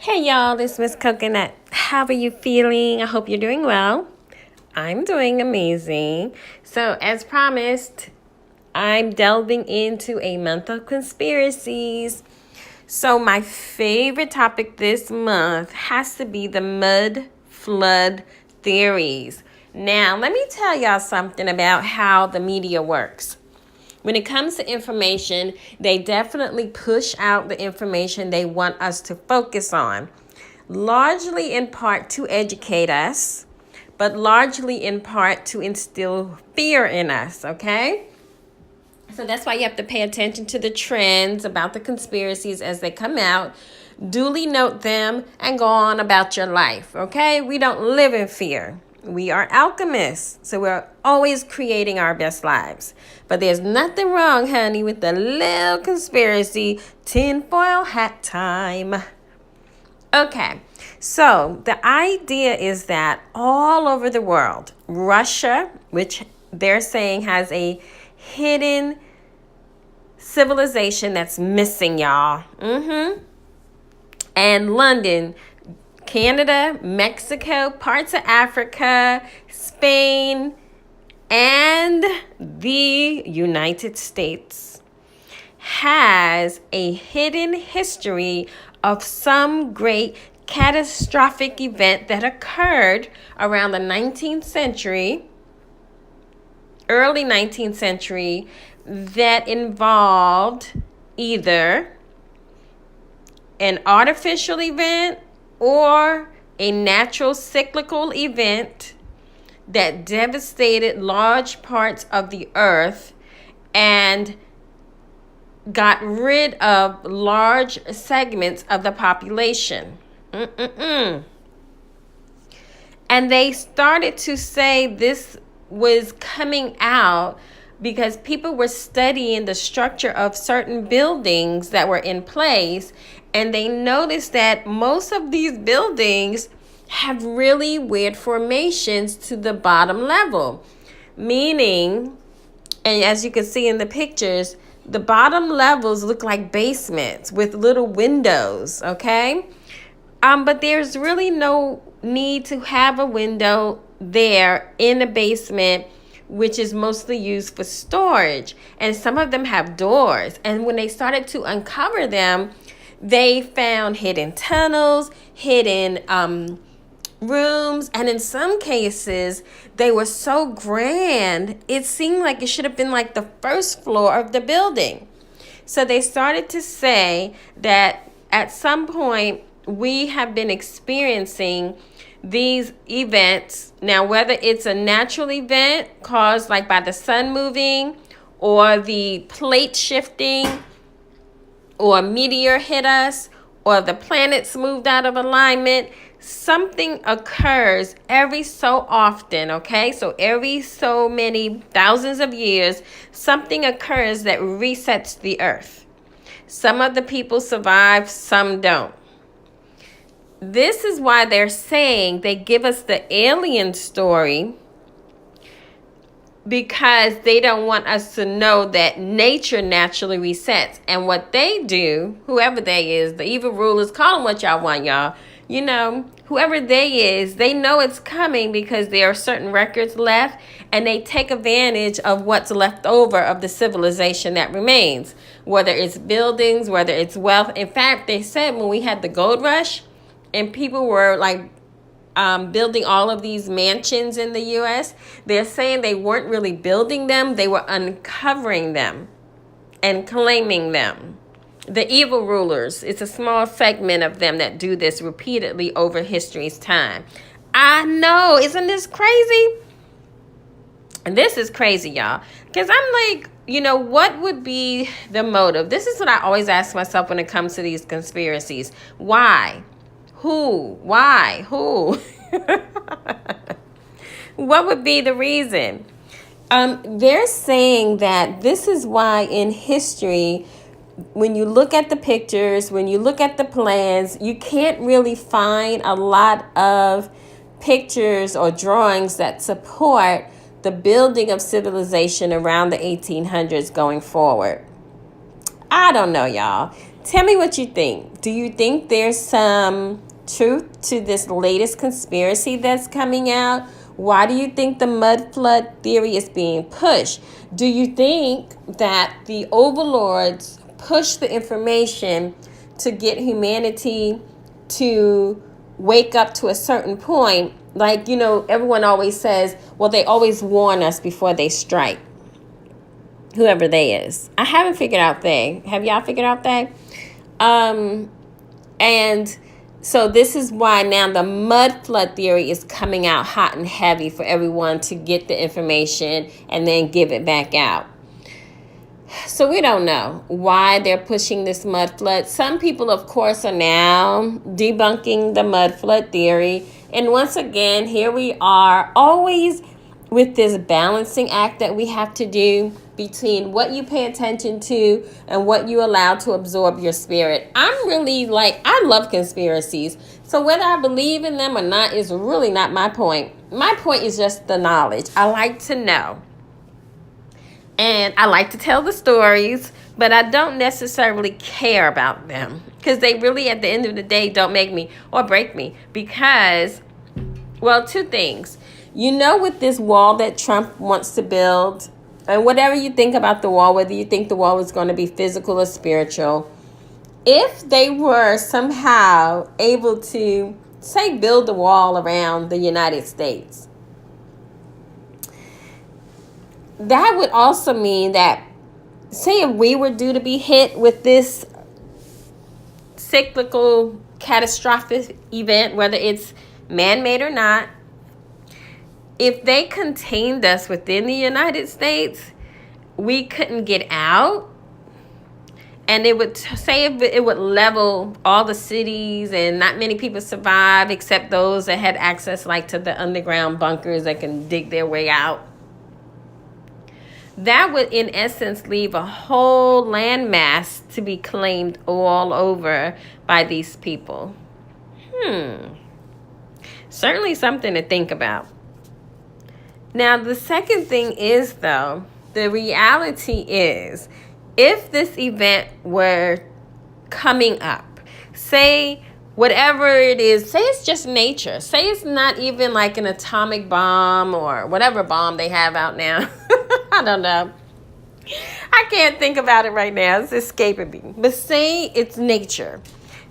Hey y'all, it's Miss Coconut. How are you feeling? I hope you're doing well. I'm doing amazing. So, as promised, I'm delving into a month of conspiracies. So, my favorite topic this month has to be the mud flood theories. Now, let me tell y'all something about how the media works. When it comes to information, they definitely push out the information they want us to focus on, largely in part to educate us, but largely in part to instill fear in us, okay? So that's why you have to pay attention to the trends about the conspiracies as they come out. Duly note them and go on about your life, okay? We don't live in fear. We are alchemists, so we're always creating our best lives. But there's nothing wrong, honey, with the little conspiracy tinfoil hat time. Okay, so the idea is that all over the world, Russia, which they're saying has a hidden civilization that's missing, y'all. And London, Canada, Mexico, parts of Africa, Spain, and the United States has a hidden history of some great catastrophic event that occurred around the 19th century, early 19th century, that involved either an artificial event or a natural cyclical event that devastated large parts of the earth and got rid of large segments of the population. And they started to say this was coming out because people were studying the structure of certain buildings that were in place, and they noticed that most of these buildings have really weird formations to the bottom level. Meaning, and as you can see in the pictures, the bottom levels look like basements with little windows, okay? But there's really no need to have a window there in the basement, which is mostly used for storage. And some of them have doors. And when they started to uncover them, they found hidden tunnels, hidden rooms, and in some cases, they were so grand, it seemed like it should have been like the first floor of the building. So they started to say that at some point, we have been experiencing these events. Now, whether it's a natural event caused like by the sun moving or the plate shifting or a meteor hit us or the planets moved out of alignment, something occurs every so often, okay? So every so many thousands of years, something occurs that resets the earth. Some of the people survive, some don't. This is why they're saying they give us the alien story, because they don't want us to know that nature naturally resets. And what they do, whoever they is, the evil rulers, call them what y'all want, y'all. You know, whoever they is, they know it's coming because there are certain records left, and they take advantage of what's left over of the civilization that remains, whether it's buildings, whether it's wealth. In fact, they said when we had the gold rush and people were like building all of these mansions in the U.S., they're saying they weren't really building them, they were uncovering them and claiming them. The evil rulers, it's a small segment of them that do this repeatedly over history's time. I know, isn't this crazy? And this is crazy, y'all, because I'm like, what would be the motive? This is what I always ask myself when it comes to these conspiracies. Why? Who? Why? Who? What would be the reason? They're saying that this is why in history, when you look at the pictures, when you look at the plans, you can't really find a lot of pictures or drawings that support the building of civilization around the 1800s going forward. I don't know, y'all. Tell me what you think. Do you think there's some truth to this latest conspiracy that's coming out? Why do you think the mud flood theory is being pushed? Do you think that the overlords push the information to get humanity to wake up to a certain point? Like, everyone always says, well, they always warn us before they strike. Whoever they is. I haven't figured out they. Have y'all figured out they? And so this is why now the mud flood theory is coming out hot and heavy for everyone to get the information and then give it back out. So we don't know why they're pushing this mud flood. Some people, of course, are now debunking the mud flood theory. And once again, here we are, always with this balancing act that we have to do between what you pay attention to and what you allow to absorb your spirit. I'm really I love conspiracies. So whether I believe in them or not is really not my point. My point is just the knowledge. I like to know. And I like to tell the stories, but I don't necessarily care about them because they really, at the end of the day, don't make me or break me. Because, well, two things. With this wall that Trump wants to build, and whatever you think about the wall, whether you think the wall is going to be physical or spiritual, if they were somehow able to, say, build a wall around the United States, that would also mean that, say, if we were due to be hit with this cyclical, catastrophic event, whether it's man-made or not, if they contained us within the United States, we couldn't get out. And it would say it would level all the cities and not many people survive except those that had access to the underground bunkers that can dig their way out. That would, in essence, leave a whole landmass to be claimed all over by these people. Certainly something to think about. Now, the second thing is, though, the reality is, if this event were coming up, say, whatever it is, say it's just nature. Say it's not even like an atomic bomb or whatever bomb they have out now. I don't know. I can't think about it right now. It's escaping me. But say it's nature.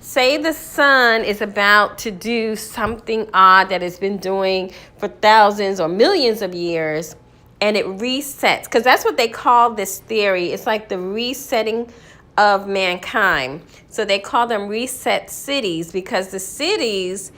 Say the sun is about to do something odd that it's been doing for thousands or millions of years, and it resets. Because that's what they call this theory. It's like the resetting of mankind. So they call them reset cities because the cities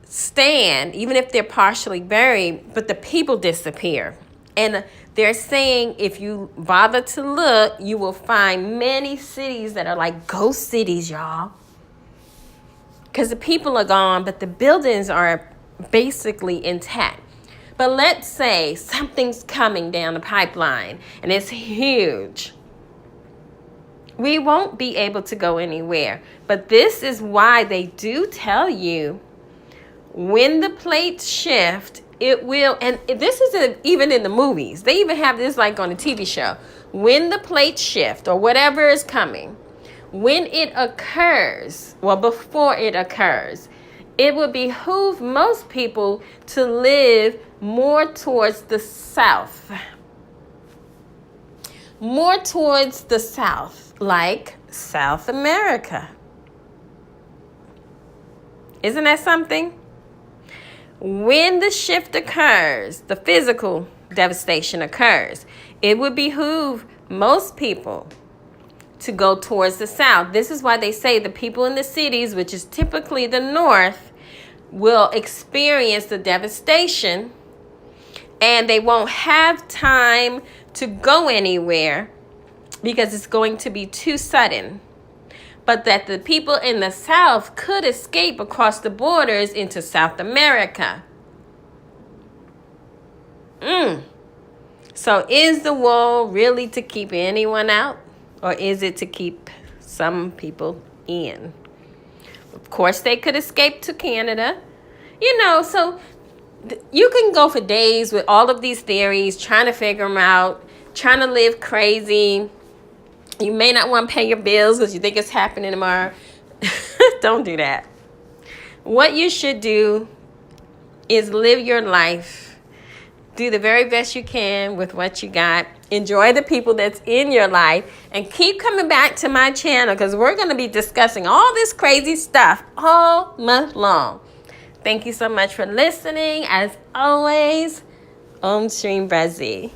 stand, even if they're partially buried, but the people disappear. And they're saying if you bother to look, you will find many cities that are like ghost cities, y'all. Because the people are gone, but the buildings are basically intact. But let's say something's coming down the pipeline and it's huge. We won't be able to go anywhere. But this is why they do tell you when the plates shift, it will, and this isn't even in the movies. They even have this like on a TV show. When the plates shift or whatever is coming, when it occurs, well, before it occurs, it would behoove most people to live more towards the south. More towards the south, like South America. Isn't that something? When the shift occurs, the physical devastation occurs, it would behoove most people to go towards the south. This is why they say the people in the cities, which is typically the north, will experience the devastation and they won't have time to go anywhere because it's going to be too sudden. But that the people in the south could escape across the borders into South America. So is the wall really to keep anyone out? Or is it to keep some people in? Of course, they could escape to Canada. So you can go for days with all of these theories, trying to figure them out, trying to live crazy. You may not want to pay your bills because you think it's happening tomorrow. Don't do that. What you should do is live your life. Do the very best you can with what you got. Enjoy the people that's in your life. And keep coming back to my channel because we're going to be discussing all this crazy stuff all month long. Thank you so much for listening. As always, Om Shri Brazi.